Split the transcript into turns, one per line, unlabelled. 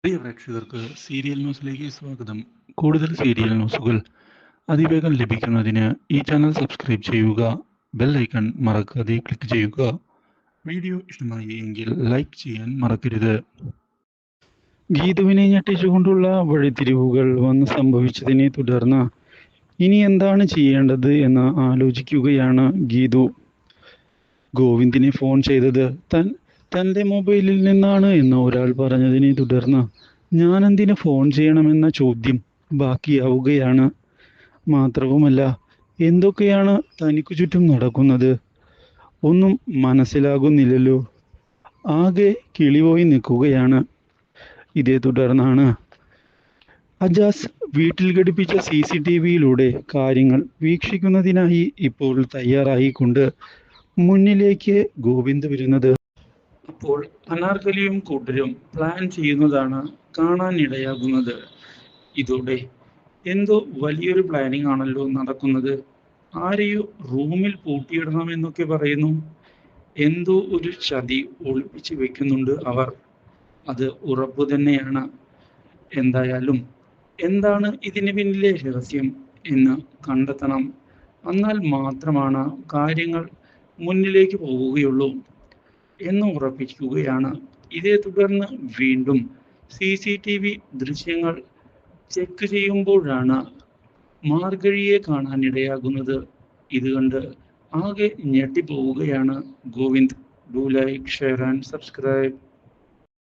പ്രിയ പ്രേക്ഷകർക്ക് സീരിയൽ ന്യൂസിലേക്ക് സ്വാഗതം. കൂടുതൽ സീരിയൽ ന്യൂസുകൾ അതിവേഗം ലഭിക്കുന്നതിന് ഈ ചാനൽ സബ്സ്ക്രൈബ് ചെയ്യുക. ബെൽ ഐക്കൺ മറക്കാതെ ക്ലിക്ക് ചെയ്യുക. വീഡിയോ ഇഷ്ടമായി എങ്കിൽ ലൈക്ക് ചെയ്യാൻ മറക്കരുത്. ഗീതുവിനെ ഞെട്ടിച്ചുകൊണ്ടുള്ള വഴിത്തിരിവുകൾ വന്ന് സംഭവിച്ചതിനെ തുടർന്ന് ഇനി എന്താണ് ചെയ്യേണ്ടത് എന്ന് ആലോചിക്കുകയാണ് ഗീതു. ഗോവിന്ദിനെ ഫോൺ ചെയ്തത് തൻ്റെ മൊബൈലിൽ നിന്നാണ് എന്ന് ഒരാൾ പറഞ്ഞതിനെ തുടർന്ന് ഞാനെന്തിന് ഫോൺ ചെയ്യണമെന്ന ചോദ്യം ബാക്കിയാവുകയാണ്. മാത്രവുമല്ല, എന്തൊക്കെയാണ് തനിക്കു ചുറ്റും നടക്കുന്നത് ഒന്നും മനസ്സിലാകുന്നില്ലല്ലോ. ആകെ കിളിപോയി നിൽക്കുകയാണ്. ഇതേ തുടർന്നാണ് അജാസ് വീട്ടിൽ ഘടിപ്പിച്ച CCTVയിലൂടെ കാര്യങ്ങൾ വീക്ഷിക്കുന്നതിനായി ഇപ്പോൾ തയ്യാറായിക്കൊണ്ട് മുന്നിലേക്ക് ഗോവിന്ദ് വരുന്നത്. അപ്പോൾ അനാർക്കലിയും കൂട്ടരും പ്ലാൻ ചെയ്യുന്നതാണ് കാണാനിടയാകുന്നത്. ഇതോടെ എന്തോ വലിയൊരു പ്ലാനിങ് ആണല്ലോ നടക്കുന്നത്. ആരെയോ റൂമിൽ പൂട്ടിയിടണമെന്നൊക്കെ പറയുന്നു. എന്തോ ഒരു ചതി ഒളിപ്പിച്ചു വെക്കുന്നുണ്ട് അവർ. അത് ഉറപ്പു തന്നെയാണ്. എന്തായാലും എന്താണ് ഇതിന് പിന്നിലെ രഹസ്യം എന്ന് കണ്ടെത്തണം. എന്നാൽ മാത്രമാണ് കാര്യങ്ങൾ മുന്നിലേക്ക് പോവുകയുള്ളൂ എന്ന് ഉറപ്പിക്കുകയാണ്. ഇതേ തുടർന്ന് വീണ്ടും CCTV ദൃശ്യങ്ങൾ ചെക്ക് ചെയ്യുമ്പോഴാണ് മാർഗഴിയെ കാണാനിടയാകുന്നത്. ഇത് കണ്ട് ആകെ ഞെട്ടിപ്പോവുകയാണ് Govind. Do like, share and subscribe.